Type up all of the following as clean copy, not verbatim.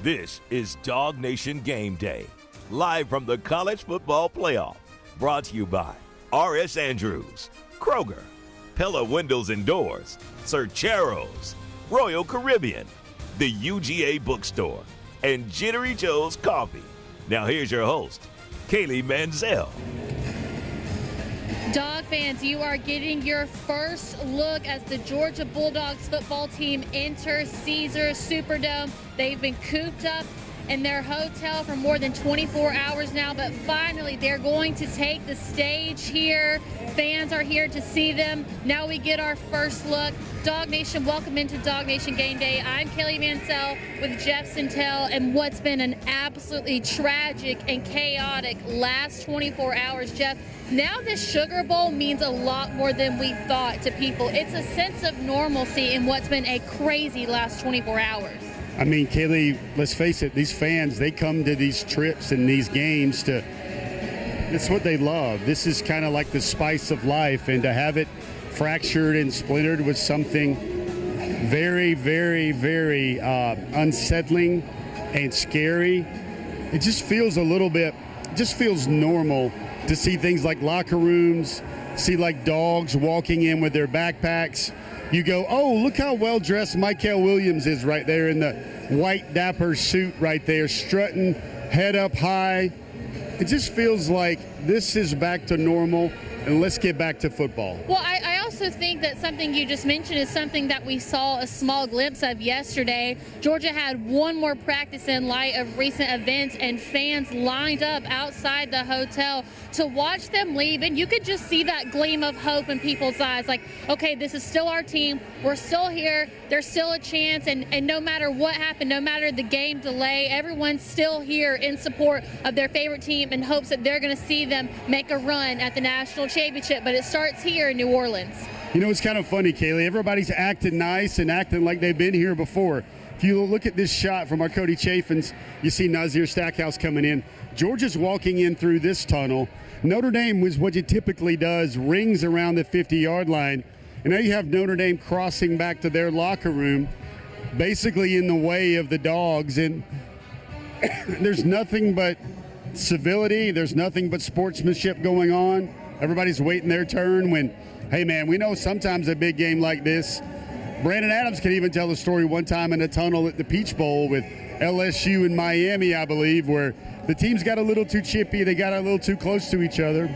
This is DawgNation Gameday, live from the College Football Playoff, brought to you by R.S. Andrews, Kroger, Pella Windows and Doors, Cercheros, Royal Caribbean, the UGA Bookstore, and Jittery Joe's Coffee. Now here's your host, Kaylee Mansell. Dog fans, you are getting your first look as the Georgia Bulldogs football team enters Caesars Superdome. They've been cooped up in their hotel for more than 24 hours now, but finally they're going to take the stage here. Fans are here to see them. Now we get our first look. Dog Nation, welcome into DawgNation Gameday. I'm Kaylee Mansell with Jeff Sentell, and what's been an absolutely tragic and chaotic last 24 hours, Jeff. Now this Sugar Bowl means a lot more than we thought to people. It's a sense of normalcy in what's been a crazy last 24 hours. I mean, Kaylee, let's face it, these fans, they come to these trips and these games to, it's what they love. This is kind of like the spice of life, and to have it fractured and splintered was something very, very, very unsettling and scary. It just feels a little bit, just feels normal to see things like locker rooms, see like dogs walking in with their backpacks. You go, oh, look how well-dressed Michael Williams is right there in the white dapper suit right there, strutting, head up high. It just feels like this is back to normal, and let's get back to football. Well, I also think that something you just mentioned is something that we saw a small glimpse of yesterday. Georgia had one more practice in light of recent events, and fans lined up outside the hotel to watch them leave, and you could just see that gleam of hope in people's eyes, like, okay, this is still our team, we're still here, there's still a chance, and no matter what happened, no matter the game delay, everyone's still here in support of their favorite team in hopes that they're going to see them make a run at the national championship, but it starts here in New Orleans. You know, it's kind of funny, Kaylee. Everybody's acting nice and acting like they've been here before. If you look at this shot from our Cody Chaffins, you see Nazir Stackhouse coming in. Georgia's walking in through this tunnel. Notre Dame was what it typically does, rings around the 50-yard line. And now you have Notre Dame crossing back to their locker room, basically in the way of the Dogs. And there's nothing but civility. There's nothing but sportsmanship going on. Everybody's waiting their turn when, hey, man, we know sometimes a big game like this. Brandon Adams can even tell the story one time in a tunnel at the Peach Bowl with LSU and Miami, I believe, where the teams got a little too chippy. They got a little too close to each other.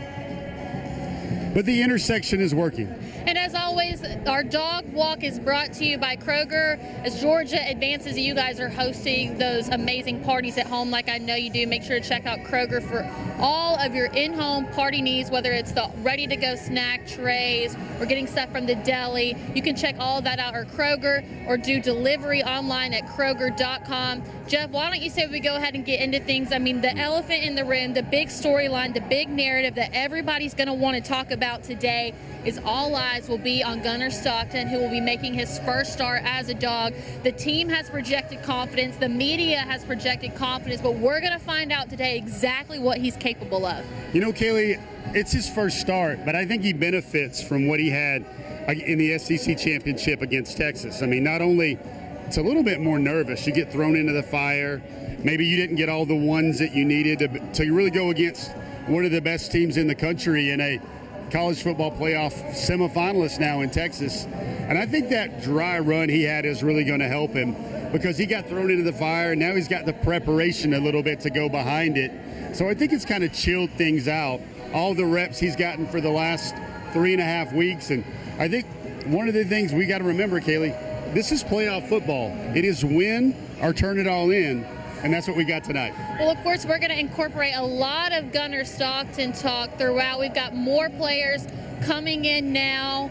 But the intersection is working. And as always, our dog walk is brought to you by Kroger. As Georgia advances, you guys are hosting those amazing parties at home like I know you do. Make sure to check out Kroger for all of your in-home party needs, whether it's the ready-to-go snack trays or getting stuff from the deli. You can check all of that out at Kroger or do delivery online at Kroger.com. Jeff, why don't you say we go ahead and get into things? I mean, the elephant in the room, the big storyline, the big narrative that everybody's going to want to talk about today is all eyes will be on Gunnar Stockton, who will be making his first start as a Dog. The team has projected confidence. The media has projected confidence, but we're going to find out today exactly what he's capable of. You know, Kaylee, it's his first start, but I think he benefits from what he had in the SEC championship against Texas. I mean, not only it's a little bit more nervous. You get thrown into the fire. Maybe you didn't get all the ones that you needed to really go against one of the best teams in the country in a college football playoff semifinalist now in Texas. And I think that dry run he had is really going to help him because he got thrown into the fire, and now he's got the preparation a little bit to go behind it. So I think it's kind of chilled things out, all the reps he's gotten for the last 3.5 weeks. And I think one of the things we got to remember, Kaylee, this is playoff football. It is win or turn it all in. And that's what we got tonight. Well, of course, we're going to incorporate a lot of Gunnar Stockton talk throughout. We've got more players coming in now.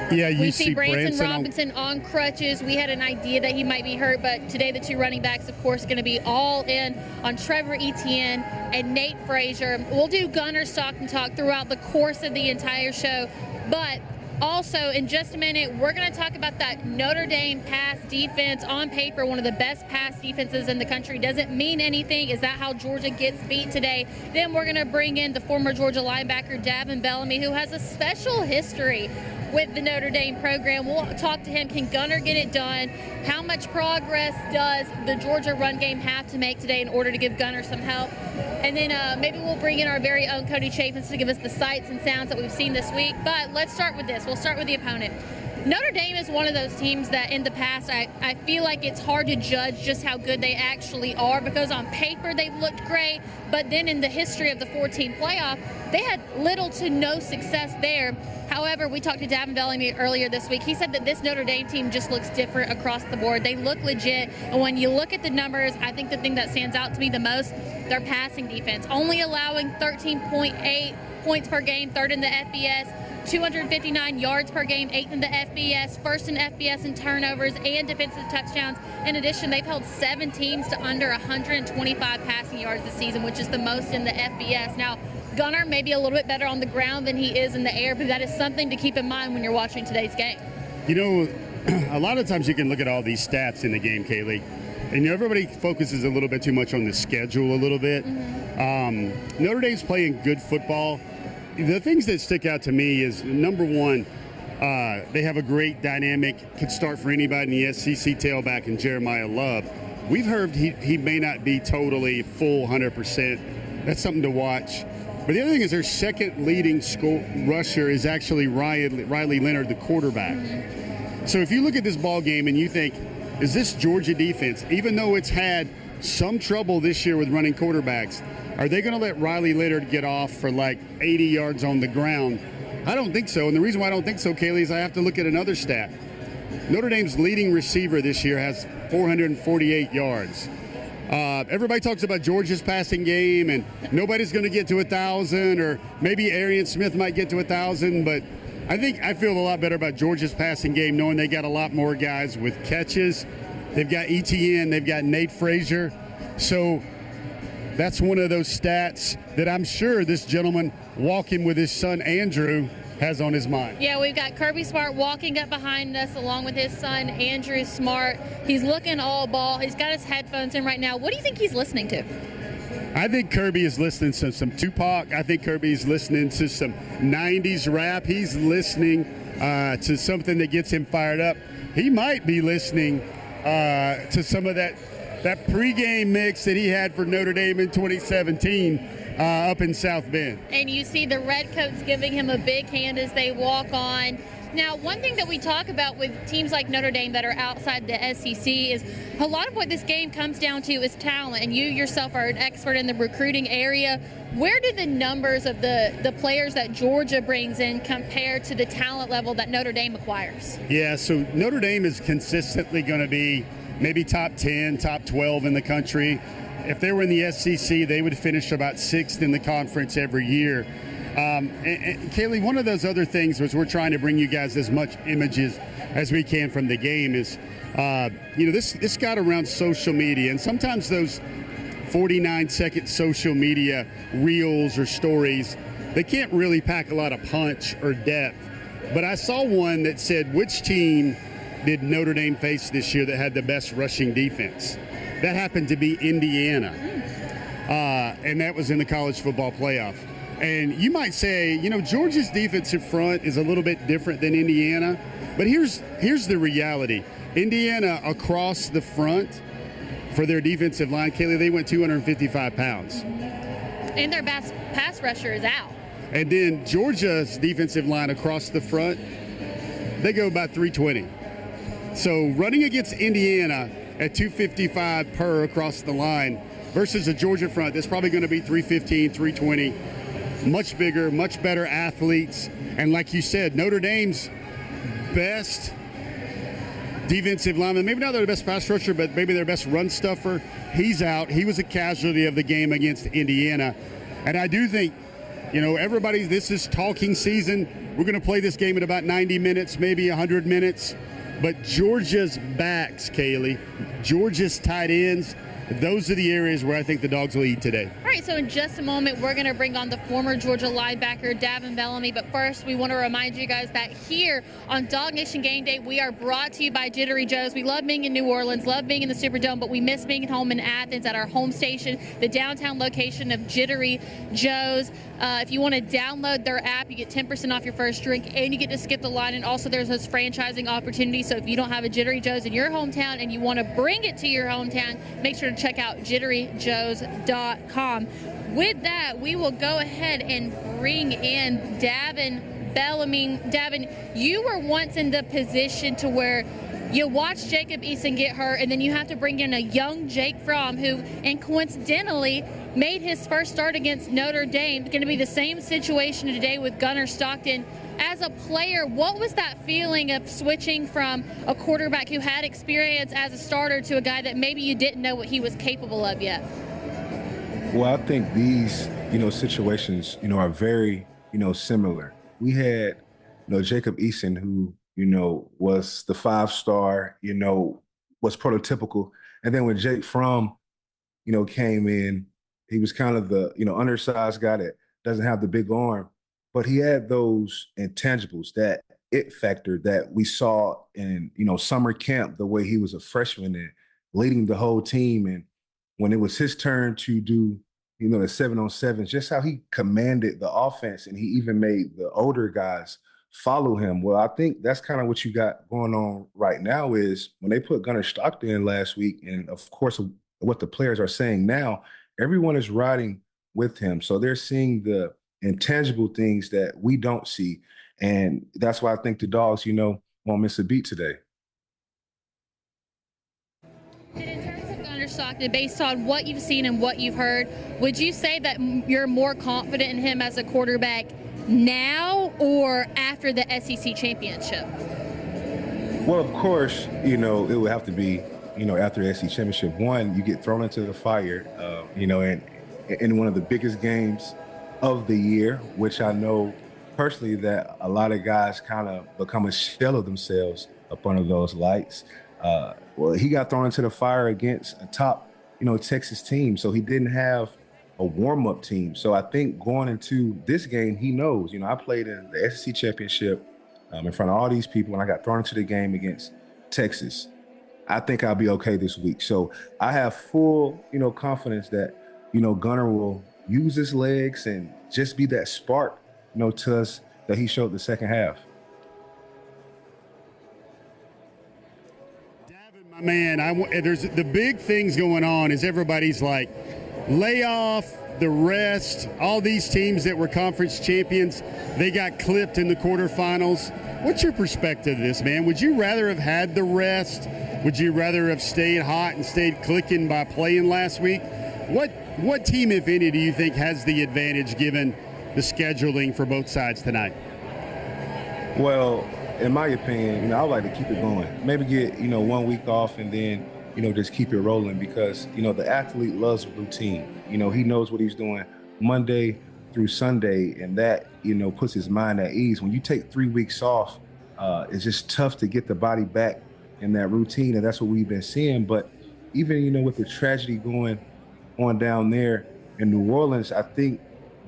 Yeah, we see Branson Robinson on crutches. We had an idea that he might be hurt, but today the two running backs, of course, going to be all in on Trevor Etienne and Nate Frazier. We'll do Gunnar Stockton talk throughout the course of the entire show, but also, in just a minute, we're going to talk about that Notre Dame pass defense. On paper, one of the best pass defenses in the country. Doesn't mean anything. Is that how Georgia gets beat today? Then we're going to bring in the former Georgia linebacker, Davin Bellamy, who has a special history with the Notre Dame program. We'll talk to him. Can Gunner get it done? How much progress does the Georgia run game have to make today in order to give Gunner some help? And then maybe we'll bring in our very own Cody Chaffins to give us the sights and sounds that we've seen this week. But let's start with this. We'll start with the opponent. Notre Dame is one of those teams that in the past I feel like it's hard to judge just how good they actually are, because on paper they've looked great, but then in the history of the 14 playoff, they had little to no success there. However, we talked to Davin Bellamy earlier this week. He said that this Notre Dame team just looks different across the board. They look legit, and when you look at the numbers, I think the thing that stands out to me the most, their passing defense. Only allowing 13.8 points per game, third in the FBS. 259 yards per game, 8th in the FBS, first in FBS in turnovers and defensive touchdowns. In addition, they've held 7 teams to under 125 passing yards this season, which is the most in the FBS. Now, Gunner may be a little bit better on the ground than he is in the air, but that is something to keep in mind when you're watching today's game. You know, a lot of times you can look at all these stats in the game, Kaylee, and everybody focuses a little bit too much on the schedule a little bit. Notre Dame's playing good football. The things that stick out to me is, number one, they have a great dynamic, could start for anybody in the SEC tailback in Jeremiah Love. We've heard he may not be totally full 100%. That's something to watch. But the other thing is their second leading rusher is actually Riley Leonard, the quarterback. So if you look at this ball game and you think, is this Georgia defense, even though it's had some trouble this year with running quarterbacks, are they going to let Riley Leonard get off for like 80 yards on the ground? I don't think so. And the reason why I don't think so, Kaylee, is I have to look at another stat. Notre Dame's leading receiver this year has 448 yards. Everybody talks about Georgia's passing game, and nobody's going to get to 1,000, or maybe Arian Smith might get to 1,000, but I feel a lot better about Georgia's passing game, knowing they got a lot more guys with catches. They've got ETN, they've got Nate Frazier. So that's one of those stats that I'm sure this gentleman walking with his son Andrew has on his mind. Yeah, we've got Kirby Smart walking up behind us along with his son Andrew Smart. He's looking all ball. He's got his headphones in right now. What do you think he's listening to? I think Kirby is listening to some Tupac. I think Kirby's listening to some 90s rap. He's listening to something that gets him fired up. He might be listening to some of that pregame mix that he had for Notre Dame in 2017 up in South Bend. And you see the Redcoats giving him a big hand as they walk on. Now, one thing that we talk about with teams like Notre Dame that are outside the SEC is a lot of what this game comes down to is talent, and you yourself are an expert in the recruiting area. Where do the numbers of the players that Georgia brings in compare to the talent level that Notre Dame acquires? Yeah, so Notre Dame is consistently going to be maybe top 10, top 12 in the country. If they were in the SEC, they would finish about 6th in the conference every year. And Kaylee, one of those other things was we're trying to bring you guys as much images as we can from the game is, this got around social media, and sometimes those 49-second social media reels or stories, they can't really pack a lot of punch or depth. But I saw one that said, which team did Notre Dame face this year that had the best rushing defense? That happened to be Indiana, and that was in the college football playoff. And you might say, Georgia's defensive front is a little bit different than Indiana, but here's the reality. Indiana across the front for their defensive line, Kaylee, they went 255 pounds. And their best pass rusher is out. And then Georgia's defensive line across the front, they go about 320. So running against Indiana at 255 per across the line versus a Georgia front that's probably going to be 315, 320. Much bigger, much better athletes. And like you said, Notre Dame's best defensive lineman, maybe not their best pass rusher, but maybe their best run stuffer, he's out. He was a casualty of the game against Indiana. And I do think, this is talking season. We're going to play this game in about 90 minutes, maybe 100 minutes. But Georgia's backs, Kaylee, Georgia's tight ends, Those are the areas where I think the Dogs will eat today. All right, so in just a moment, we're going to bring on the former Georgia linebacker, Davin Bellamy. But first, we want to remind you guys that here on DawgNation Gameday, we are brought to you by Jittery Joe's. We love being in New Orleans, love being in the Superdome, but we miss being at home in Athens at our home station, the downtown location of Jittery Joe's. If you want to download their app, you get 10% off your first drink, and you get to skip the line. And also, there's those franchising opportunities. So if you don't have a Jittery Joe's in your hometown and you want to bring it to your hometown, make sure to check out jitteryjoes.com. With that, we will go ahead and bring in Davin Bellamy. Davin, you were once in the position to where you watch Jacob Eason get hurt, and then you have to bring in a young Jake Fromm, who, and coincidentally, made his first start against Notre Dame. It's going to be the same situation today with Gunnar Stockton. As a player, what was that feeling of switching from a quarterback who had experience as a starter to a guy that maybe you didn't know what he was capable of yet? Well, I think these, situations, are very, similar. We had, Jacob Eason, who, was the 5-star, was prototypical. And then when Jake Fromm, came in, he was kind of the, undersized guy that doesn't have the big arm, but he had those intangibles, that it factor that we saw in, summer camp, the way he was a freshman and leading the whole team. And when it was his turn to do, the 7-on-7s, just how he commanded the offense, and he even made the older guys follow him. Well, I think that's kind of what you got going on right now is when they put Gunnar Stockton in last week, and of course what the players are saying now, everyone is riding with him. So they're seeing the intangible things that we don't see. And that's why I think the Dogs, won't miss a beat today. And in terms of Gunnar Stockton, based on what you've seen and what you've heard, would you say that you're more confident in him as a quarterback now or after the SEC championship? Well, of course, it would have to be, after the SEC championship. One, you get thrown into the fire, and in one of the biggest games of the year, which I know personally that a lot of guys kind of become a shell of themselves up under those lights. Well, he got thrown into the fire against a top, Texas team. So he didn't have a warm-up team. So I think going into this game, he knows, I played in the SEC championship in front of all these people, and I got thrown into the game against Texas. I think I'll be okay this week. So I have full, confidence that, Gunnar will use his legs and just be that spark, to us that he showed the second half. Davin, my man, there's the big things going on is everybody's like, lay off the rest. All these teams that were conference champions, they got clipped in the quarterfinals. What's your perspective of this, man? Would you rather have had the rest? Would you rather have stayed hot and stayed clicking by playing last week? What team, if any, do you think has the advantage given the scheduling for both sides tonight? Well, in my opinion, I would like to keep it going. Maybe get, 1 week off and then, just keep it rolling because, the athlete loves routine. He knows what he's doing Monday through Sunday, and that, puts his mind at ease. When you take 3 weeks off, it's just tough to get the body back in that routine, and that's what we've been seeing. But even, with the tragedy going on down there in New Orleans, I think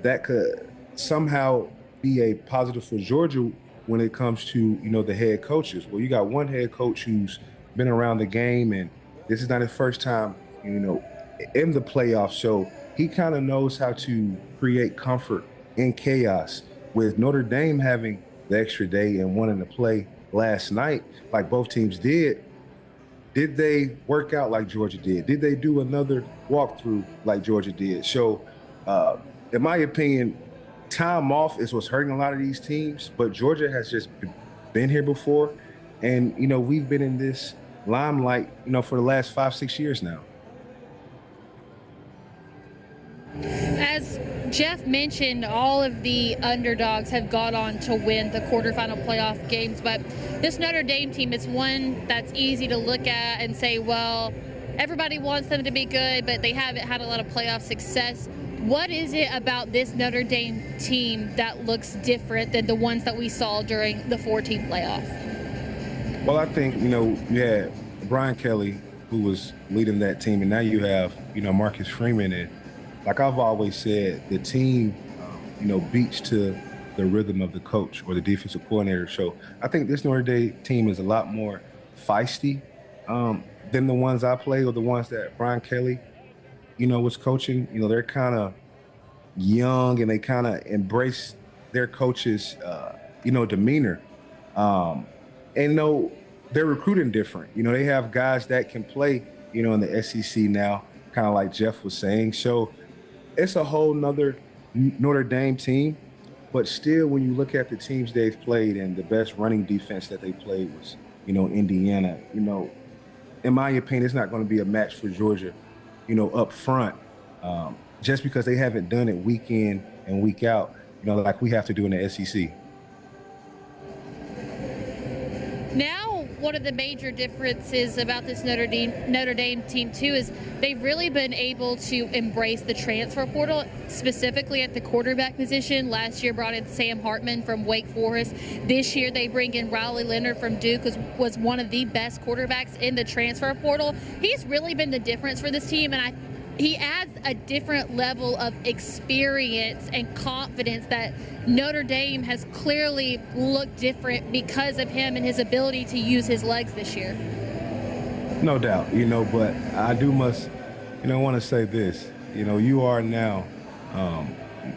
that could somehow be a positive for Georgia when it comes to, the head coaches. Well, you got one head coach who's been around the game, and this is not his first time, in the playoffs. So he kind of knows how to create comfort in chaos. With Notre Dame having the extra day and wanting to play last night, like both teams did they work out like Georgia did? Did they do another walkthrough like Georgia did? So, in my opinion, time off is what's hurting a lot of these teams, but Georgia has just been here before. And, we've been in this limelight, for the last 5-6 years now. As Jeff mentioned, all of the underdogs have gone on to win the quarterfinal playoff games, but this Notre Dame team is one that's easy to look at and say, well, everybody wants them to be good, but they haven't had a lot of playoff success. What is it about this Notre Dame team that looks different than the ones that we saw during the 4-team playoff? Well, I think, you had Brian Kelly, who was leading that team, and now you have, Marcus Freeman. And like I've always said, the team, beats to the rhythm of the coach or the defensive coordinator. So I think this Notre Dame team is a lot more feisty than the ones I play or the ones that Brian Kelly, was coaching. They're kind of young and they kind of embrace their coach's, demeanor. And they're recruiting different. They have guys that can play, in the SEC now, kind of like Jeff was saying. So it's a whole nother Notre Dame team. But still, when you look at the teams they've played and the best running defense that they played was, Indiana, in my opinion, it's not going to be a match for Georgia, up front, just because they haven't done it week in and week out, like we have to do in the SEC. Now, one of the major differences about this Notre Dame team too is they've really been able to embrace the transfer portal, specifically at the quarterback position. Last year brought in Sam Hartman from Wake Forest. This year they bring in Riley Leonard from Duke, who was one of the best quarterbacks in the transfer portal. He's really been the difference for this team, and he adds a different level of experience and confidence that Notre Dame has clearly looked different because of him and his ability to use his legs this year. No doubt, but I must want to say this. You are now,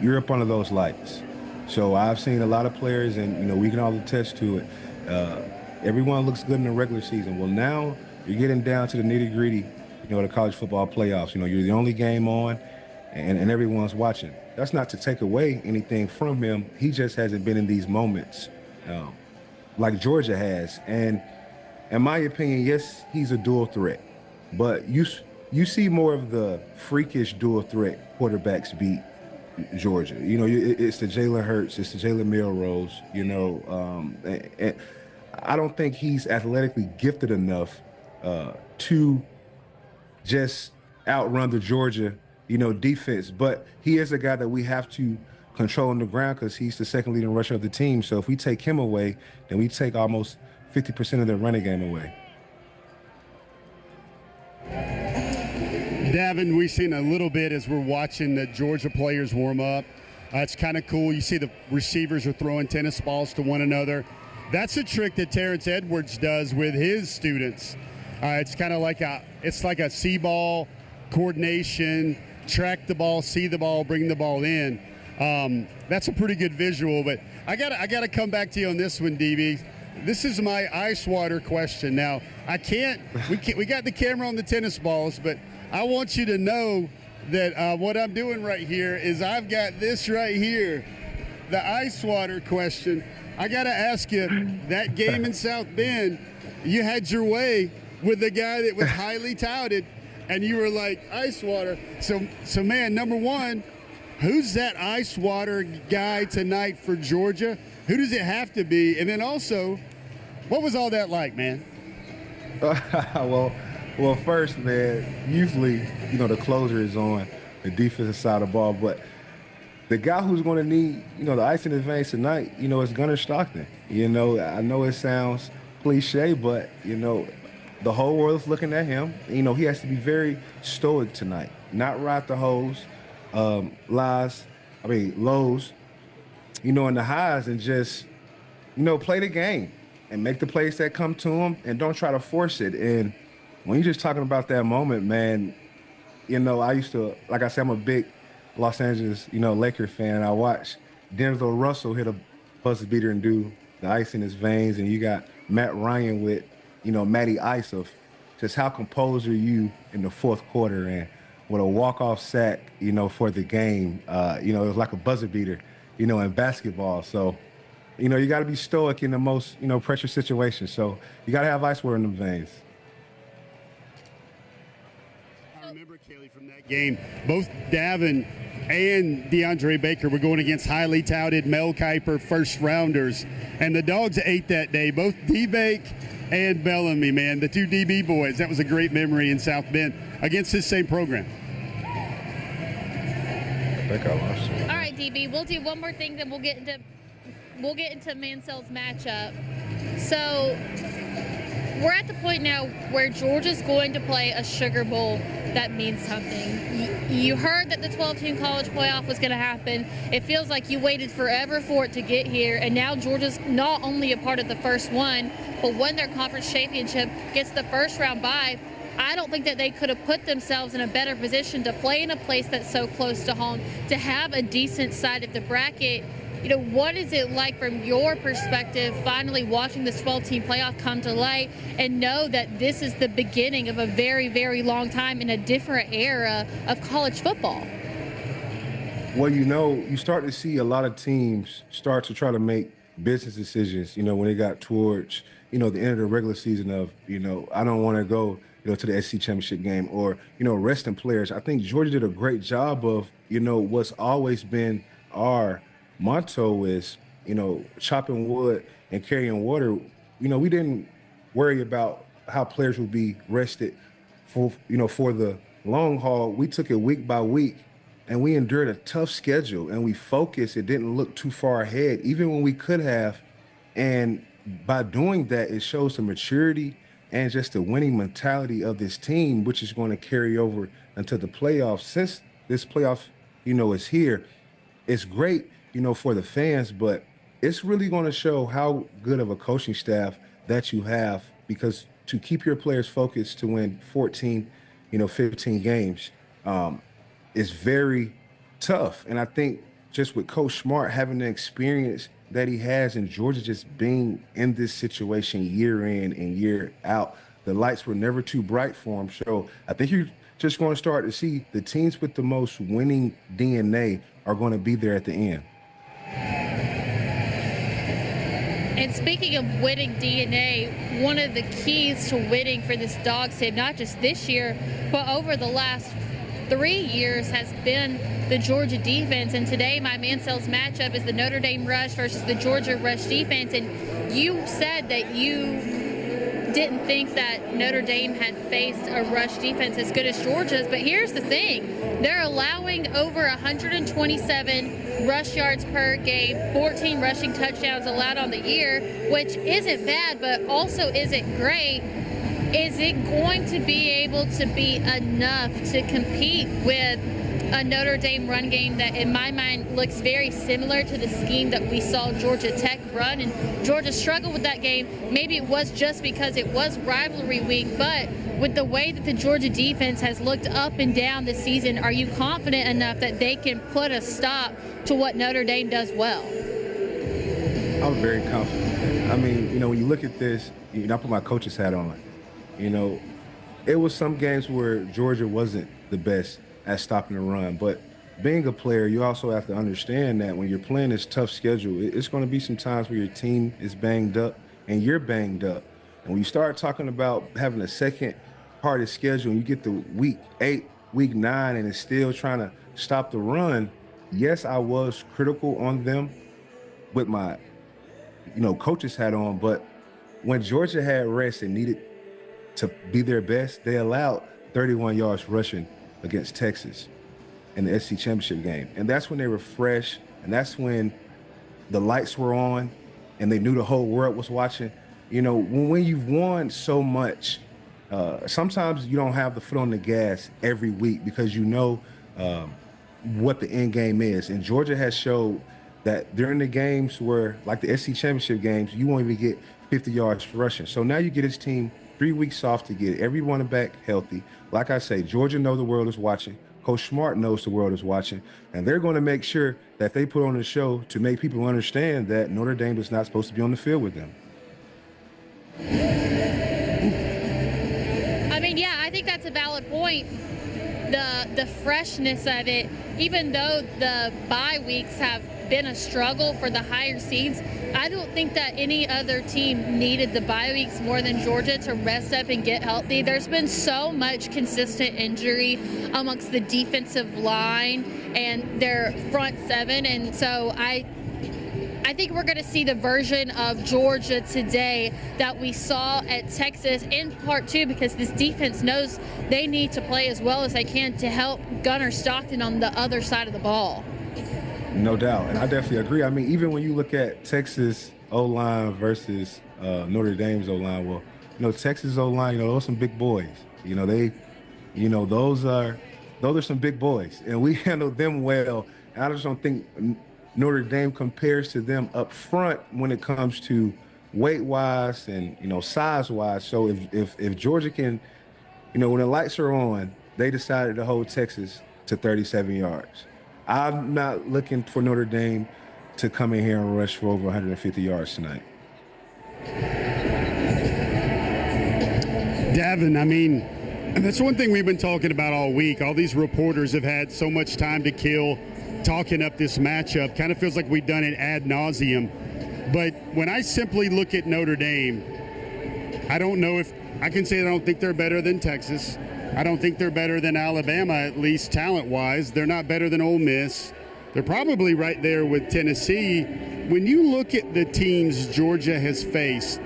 you're up under those lights. So I've seen a lot of players, and, we can all attest to it. Everyone looks good in the regular season. Well, now you're getting down to the nitty-gritty, the college football playoffs. You're the only game on, and everyone's watching. That's not to take away anything from him. He just hasn't been in these moments like Georgia has. And in my opinion, yes, he's a dual threat. But you see more of the freakish dual threat quarterbacks beat Georgia. It's the Jalen Hurts, it's the Jalen Milrose, and I don't think he's athletically gifted enough to just outrun the Georgia, defense. But he is a guy that we have to control on the ground because he's the second leading rusher of the team. So if we take him away, then we take almost 50% of their running game away. Davin, we've seen a little bit as we're watching the Georgia players warm up. It's kind of cool. You see the receivers are throwing tennis balls to one another. That's a trick that Terrence Edwards does with his students. It's kind of like a see ball coordination, track the ball, see the ball, bring the ball in. That's a pretty good visual, but I gotta come back to you on this one, DB. This is my ice water question. Now, we got the camera on the tennis balls, but I want you to know that what I'm doing right here is I've got this right here, the ice water question. I gotta ask you, that game in South Bend, you had your way with the guy that was highly touted, and you were like, ice water. So man, number one, who's that ice water guy tonight for Georgia? Who does it have to be? And then also, what was all that like, man? Well, first, man, usually, the closer is on the defensive side of the ball, but the guy who's going to need, the ice in his veins tonight, is Gunnar Stockton. I know it sounds cliche, but, the whole world's looking at him. He has to be very stoic tonight, not ride the lows, in the highs, and just, play the game and make the plays that come to him and don't try to force it. And when you're just talking about that moment, man, I used to, like I said, I'm a big Los Angeles, Laker fan. I watched Denzel Russell hit a buzzer beater and do the ice in his veins, and you got Matt Ryan with, Matty Ice of just how composed are you in the fourth quarter, and with a walk-off sack, for the game, it was like a buzzer beater, in basketball. So, you got to be stoic in the most, pressure situations. So you got to have ice water in the veins. I remember, Kaylee, from that game, both Davin and DeAndre Baker were going against highly touted Mel Kiper first-rounders, and the Dogs ate that day, both D-Bake and Bellamy, man, the two DB boys. That was a great memory in South Bend against this same program. I think I lost it. All right, DB, we'll do one more thing, then we'll get into Mansell's matchup. So we're at the point now where Georgia's going to play a Sugar Bowl that means something. You heard that the 12-team college playoff was going to happen. It feels like you waited forever for it to get here, and now Georgia's not only a part of the first one, but won their conference championship, gets the first round bye. I don't think that they could have put themselves in a better position to play in a place that's so close to home, to have a decent side of the bracket. You know, what is it like from your perspective finally watching this 12-team playoff come to light and know that this is the beginning of a very, very long time in a different era of college football? Well, you know, you start to see a lot of teams start to try to make business decisions, you know, when they got towards, you know, the end of the regular season of, you know, I don't want to go, you know, to the SEC championship game, or, you know, resting players. I think Georgia did a great job of, you know, what's always been our motto is, you know, chopping wood and carrying water. You know, we didn't worry about how players would be rested for, you know, for the long haul. We took it week by week, and we endured a tough schedule, and we focused. It didn't look too far ahead, even when we could have. And by doing that, it shows the maturity and just the winning mentality of this team, which is going to carry over until the playoffs. Since this playoff, you know, is here, it's great, you know, for the fans, but it's really going to show how good of a coaching staff that you have, because to keep your players focused to win 14, you know, 15 games is very tough. And I think just with Coach Smart having the experience that he has in Georgia, just being in this situation year in and year out, the lights were never too bright for him. So I think you're just going to start to see the teams with the most winning DNA are going to be there at the end. And speaking of winning DNA, one of the keys to winning for this Dawgs team, not just this year, but over the last 3 years, has been the Georgia defense. And today, my Mansell's matchup is the Notre Dame rush versus the Georgia rush defense. And you said that you didn't think that Notre Dame had faced a rush defense as good as Georgia's, but here's the thing. They're allowing over 127 rush yards per game, 14 rushing touchdowns allowed on the year, which isn't bad, but also isn't great. Is it going to be able to be enough to compete with a Notre Dame run game that, in my mind, looks very similar to the scheme that we saw Georgia Tech run? And Georgia struggled with that game. Maybe it was just because it was rivalry week, but with the way that the Georgia defense has looked up and down this season, are you confident enough that they can put a stop to what Notre Dame does well? I'm very confident. I mean, you know, when you look at this, you know, I put my coach's hat on. You know, it was some games where Georgia wasn't the best at stopping the run, but being a player, you also have to understand that when you're playing this tough schedule, it's going to be some times where your team is banged up and you're banged up. And when you start talking about having a second part of the schedule and you get to week 8, week 9, and it's still trying to stop the run, yes, I was critical on them with my, you know, coach's hat on, but when Georgia had rest and needed to be their best, they allowed 31 yards rushing against Texas in the SEC championship game. And that's when they were fresh, and that's when the lights were on and they knew the whole world was watching. You know, when you've won so much, sometimes you don't have the foot on the gas every week because you know what the end game is. And Georgia has showed that during the games where, like the SEC championship games, you won't even get 50 yards rushing. So now you get his team 3 weeks off to get everyone back healthy. Like I say, Georgia knows the world is watching. Coach Smart knows the world is watching. And they're going to make sure that they put on a show to make people understand that Notre Dame is not supposed to be on the field with them. I mean, yeah, I think that's a valid point. The freshness of it, even though the bye weeks have been a struggle for the higher seeds, I don't think that any other team needed the bye weeks more than Georgia to rest up and get healthy. There's been so much consistent injury amongst the defensive line and their front seven, and so I think we're going to see the version of Georgia today that we saw at Texas, in part two, because this defense knows they need to play as well as they can to help Gunner Stockton on the other side of the ball. No doubt, and I definitely agree. I mean, even when you look at Texas O-line versus Notre Dame's O-line, well, Texas O-line, those are some big boys. Those are some big boys, and we handled them well. And I just don't think Notre Dame compares to them up front when it comes to weight-wise and size-wise. So if Georgia can, when the lights are on, they decided to hold Texas to 37 yards. I'm not looking for Notre Dame to come in here and rush for over 150 yards tonight. Davin, I mean, that's one thing we've been talking about all week. All these reporters have had so much time to kill talking up this matchup. Kind of feels like we've done it ad nauseum. But when I simply look at Notre Dame, I don't know if I can say I don't think they're better than Texas. I don't think they're better than Alabama, at least talent-wise. They're not better than Ole Miss. They're probably right there with Tennessee. When you look at the teams Georgia has faced,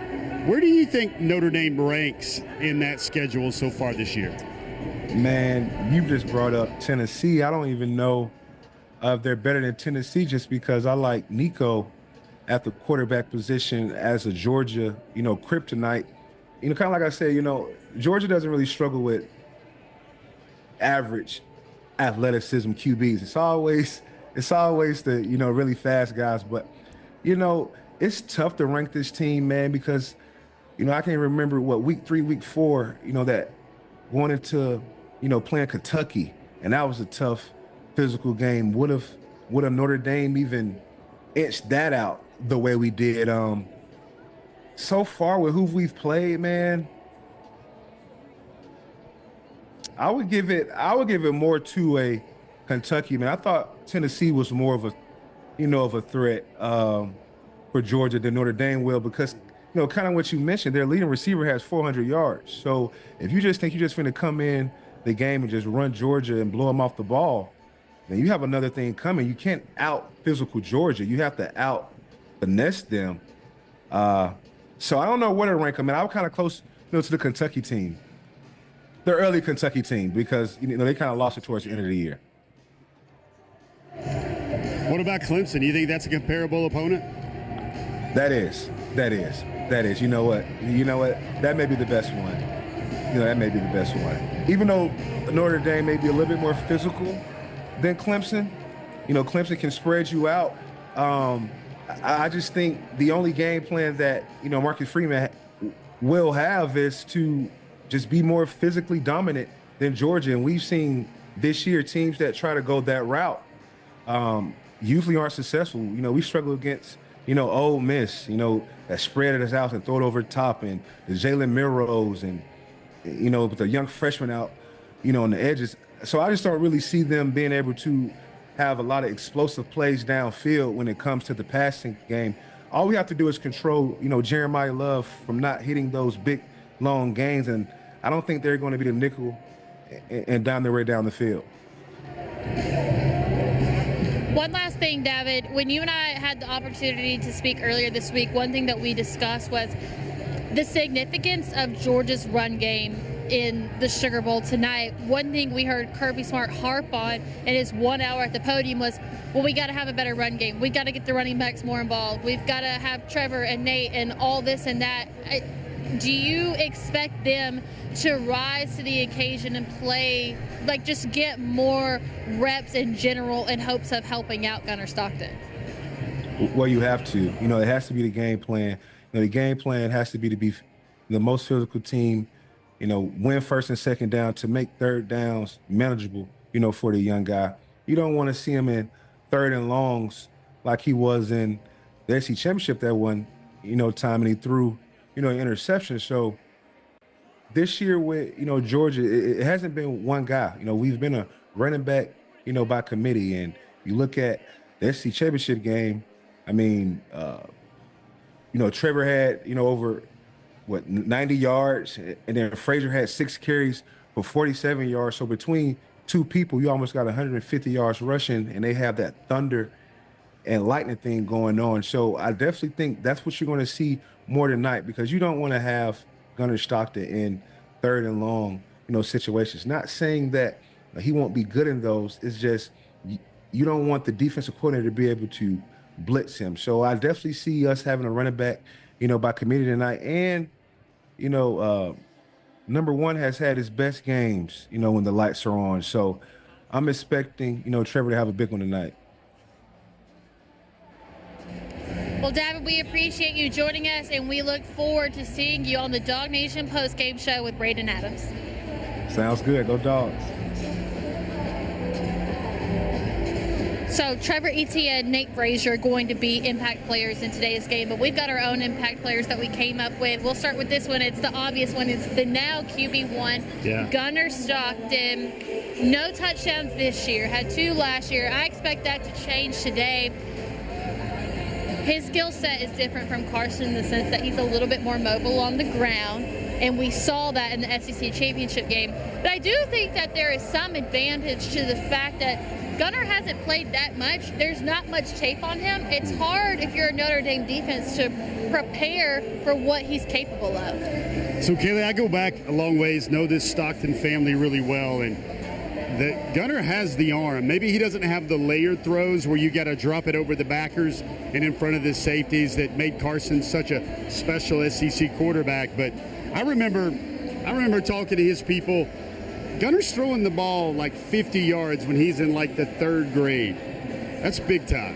where do you think Notre Dame ranks in that schedule so far this year? Man, you just brought up Tennessee. I don't even know if they're better than Tennessee just because I like Nico at the quarterback position as a Georgia, kryptonite. Kind of like I said, Georgia doesn't really struggle with average athleticism QBs. It's always the, really fast guys. But, it's tough to rank this team, man, because, I can remember week 3, week 4, that going into, playing Kentucky. And that was a tough physical game. Would have Notre Dame even inched that out the way we did? So far with who we've played, man, I would give it more to a Kentucky, man. I thought Tennessee was more of a threat for Georgia than Notre Dame will because, kind of what you mentioned, their leading receiver has 400 yards. So if you just think you're just going to come in the game and just run Georgia and blow them off the ball, then you have another thing coming. You can't out physical Georgia. You have to out finesse them. So I don't know where to rank them. And I'm kind of close, to the Kentucky team. The early Kentucky team because they kind of lost it towards the end of the year. What about Clemson? Do you think that's a comparable opponent? That is. You know what? That may be the best one. That may be the best one. Even though Notre Dame may be a little bit more physical than Clemson, Clemson can spread you out. I just think the only game plan that, Marcus Freeman will have is to just be more physically dominant than Georgia. And we've seen this year teams that try to go that route usually aren't successful. We struggle against, Ole Miss, that spread us out and throw it over the top, and the Jalen Milrows and, with the young freshman out, on the edges. So I just don't really see them being able to have a lot of explosive plays downfield when it comes to the passing game. All we have to do is control, Jeremiah Love from not hitting those big, long gains, and I don't think they're going to be the nickel and down their way down the field. One last thing, David. When you and I had the opportunity to speak earlier this week, one thing that we discussed was the significance of Georgia's run game in the Sugar Bowl tonight. One thing we heard Kirby Smart harp on in his 1 hour at the podium was, well, we got to have a better run game. We got to get the running backs more involved. We've got to have Trevor and Nate and all this and that. Do you expect them to rise to the occasion and play, just get more reps in general in hopes of helping out Gunner Stockton? Well, you have to. It has to be the game plan. The game plan has to be the most physical team, win first and second down to make third downs manageable, for the young guy. You don't want to see him in third and longs like he was in the SEC championship that one, time, and he threw, an interception. So this year with, Georgia, it hasn't been one guy. We've been a running back, by committee. And you look at the SEC championship game, I mean, Trevor had, over 90 yards, and then Frazier had 6 carries for 47 yards. So between two people, you almost got 150 yards rushing, and they have that thunder and lightning thing going on. So I definitely think that's what you're going to see more tonight, because you don't want to have Gunner Stockton in third and long, situations. Not saying that he won't be good in those. It's just you don't want the defensive coordinator to be able to blitz him. So I definitely see us having a running back, by committee tonight. And number one has had his best games, when the lights are on. So I'm expecting, Trevor to have a big one tonight. Well, Davin, we appreciate you joining us, and we look forward to seeing you on the DawgNation postgame show with Braden Adams. Sounds good. Go Dogs. So Trevor Etienne, Nate Frazier are going to be impact players in today's game, but we've got our own impact players that we came up with. We'll start with this one. It's the obvious one. It's the now QB1, Gunner Stockton. No touchdowns this year, had 2 last year. I expect that to change today. His skill set is different from Carson in the sense that he's a little bit more mobile on the ground, and we saw that in the SEC championship game. But I do think that there is some advantage to the fact that Gunner hasn't played that much. There's not much tape on him. It's hard if you're a Notre Dame defense to prepare for what he's capable of. So, Kaylee, I go back a long ways, know this Stockton family really well, and Gunner has the arm. Maybe he doesn't have the layered throws where you got to drop it over the backers and in front of the safeties that made Carson such a special SEC quarterback. But I remember talking to his people. Gunner's throwing the ball like 50 yards when he's in like the 3rd grade. That's big time.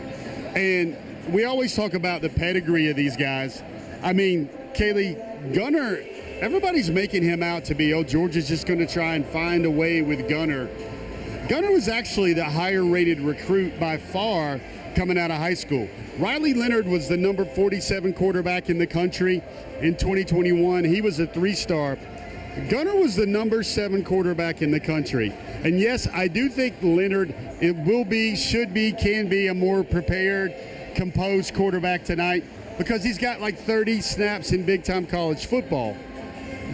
And we always talk about the pedigree of these guys. I mean, Kaylee, Gunner, everybody's making him out to be, Georgia's just going to try and find a way with Gunner. Gunner was actually the higher rated recruit by far coming out of high school. Riley Leonard was the number 47 quarterback in the country in 2021. He was a 3-star. Gunner was the number 7 quarterback in the country. And yes, I do think Leonard should be, can be a more prepared, composed quarterback tonight because he's got like 30 snaps in big-time college football.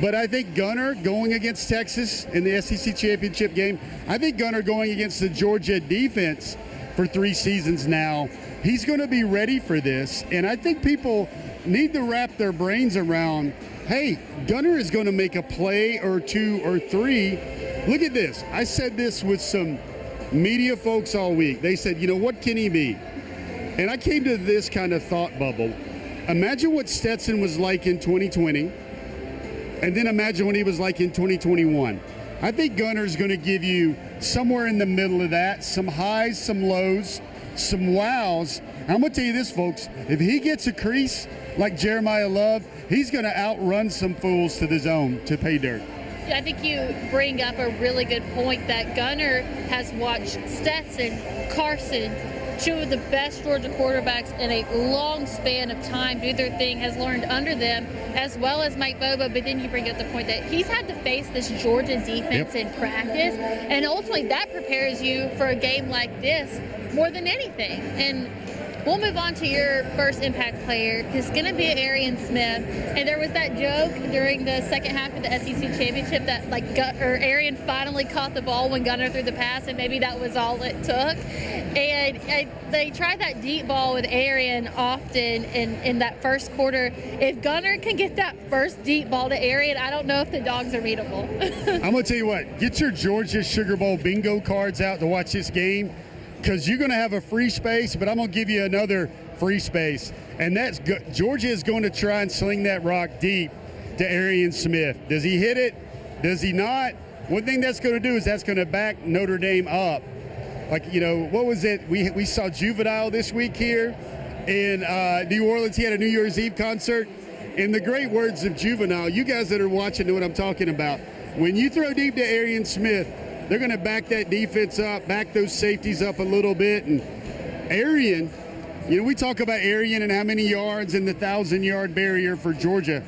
But I think Gunner going against Texas in the SEC championship game, I think Gunner going against the Georgia defense for 3 seasons now, he's going to be ready for this. And I think people need to wrap their brains around, hey, Gunner is going to make a play or 2 or 3. Look at this. I said this with some media folks all week. They said, what can he be? And I came to this kind of thought bubble. Imagine what Stetson was like in 2020, and then imagine what he was like in 2021. I think Gunner's going to give you somewhere in the middle of that, some highs, some lows, some wows. I'm going to tell you this, folks. If he gets a crease like Jeremiah Love, he's going to outrun some fools to the zone to pay dirt. I think you bring up a really good point that Gunner has watched Stetson, Carson, 2 of the best Georgia quarterbacks in a long span of time do their thing, has learned under them, as well as Mike Bobo. But then you bring up the point that he's had to face this Georgia defense in practice, and ultimately that prepares you for a game like this more than anything. And we'll move on to your first impact player. It's going to be Arian Smith. And there was that joke during the second half of the SEC championship that Arian finally caught the ball when Gunner threw the pass, and maybe that was all it took. And they tried that deep ball with Arian often in that first quarter. If Gunner can get that first deep ball to Arian, I don't know if the Dogs are beatable. I'm going to tell you what, get your Georgia Sugar Bowl bingo cards out to watch this game, because you're going to have a free space, but I'm going to give you another free space. And that's good. Georgia is going to try and sling that rock deep to Arian Smith. Does he hit it? Does he not? One thing that's going to do is that's going to back Notre Dame up. Like, what was it? We saw Juvenile this week here in New Orleans. He had a New Year's Eve concert. In the great words of Juvenile, you guys that are watching know what I'm talking about. When you throw deep to Arian Smith, they're going to back that defense up, back those safeties up a little bit. And Arian, we talk about Arian and how many yards in the 1,000-yard barrier for Georgia.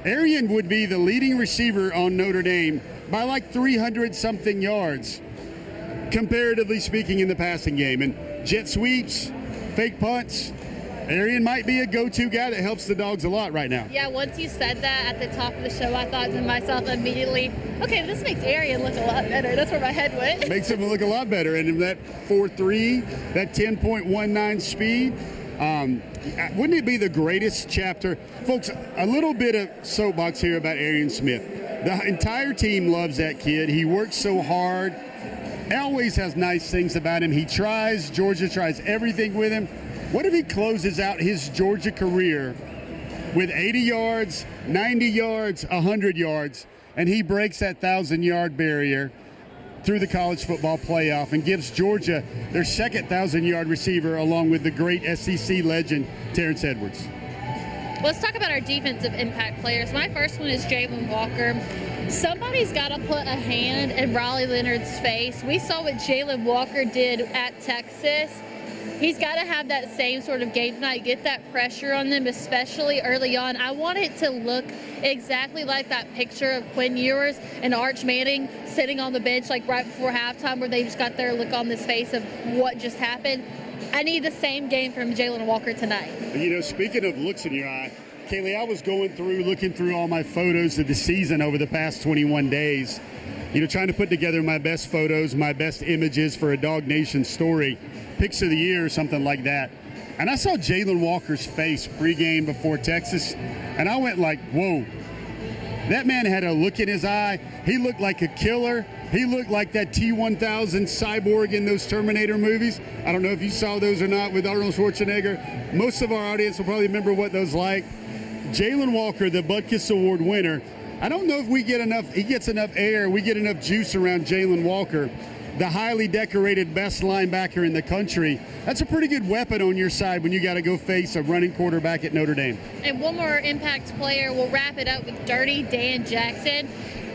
Arian would be the leading receiver on Notre Dame by like 300-something yards, comparatively speaking, in the passing game. And jet sweeps, fake punts, Arian might be a go-to guy that helps the Dogs a lot right now. Yeah, once you said that at the top of the show, I thought to myself immediately, okay, this makes Arian look a lot better. That's where my head went. Makes him look a lot better. And that 4.3, that 10.19 speed, wouldn't it be the greatest chapter? Folks, a little bit of soapbox here about Arian Smith. The entire team loves that kid. He works so hard. Always has nice things about him. He tries. Georgia tries everything with him. What if he closes out his Georgia career with 80 yards, 90 yards, 100 yards, and he breaks that 1,000-yard barrier through the college football playoff and gives Georgia their second 1,000-yard receiver, along with the great SEC legend Terrence Edwards. Let's talk about our defensive impact players. My first one is Jalen Walker. Somebody's got to put a hand in Riley Leonard's face. We saw what Jalen Walker did at Texas. He's got to have that same sort of game tonight, get that pressure on them, especially early on. I want it to look exactly like that picture of Quinn Ewers and Arch Manning sitting on the bench like right before halftime, where they just got their look on this face of what just happened. I need the same game from Jalen Walker tonight. You know, speaking of looks in your eye, Kaylee, I was looking through all my photos of the season over the past 21 days, you know, trying to put together my best photos, my best images for a DawgNation story, picks of the year or something like that. And I saw Jalen Walker's face pregame before Texas, and I went like, whoa. That man had a look in his eye. He looked like a killer. He looked like that T-1000 cyborg in those Terminator movies. I don't know if you saw those or not with Arnold Schwarzenegger. Most of our audience will probably remember what those like. Jalen Walker, the Butkus Award winner. I don't know if he gets enough air, we get enough juice around Jalen Walker, the highly decorated best linebacker in the country. That's a pretty good weapon on your side when you got to go face a running quarterback at Notre Dame. And one more impact player, we'll wrap it up with Dirty Dan Jackson.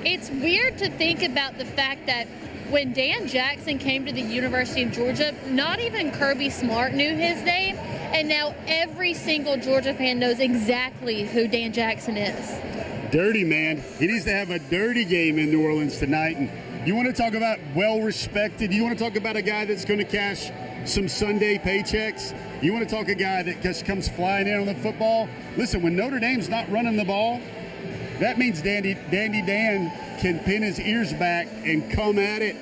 It's weird to think about the fact that when Dan Jackson came to the University of Georgia, not even Kirby Smart knew his name, and now every single Georgia fan knows exactly who Dan Jackson is. Dirty, man. He needs to have a dirty game in New Orleans tonight. And you want to talk about well-respected? You want to talk about a guy that's going to cash some Sunday paychecks? You want to talk a guy that just comes flying in on the football? Listen, when Notre Dame's not running the ball, that means Dandy Dan can pin his ears back and come at it.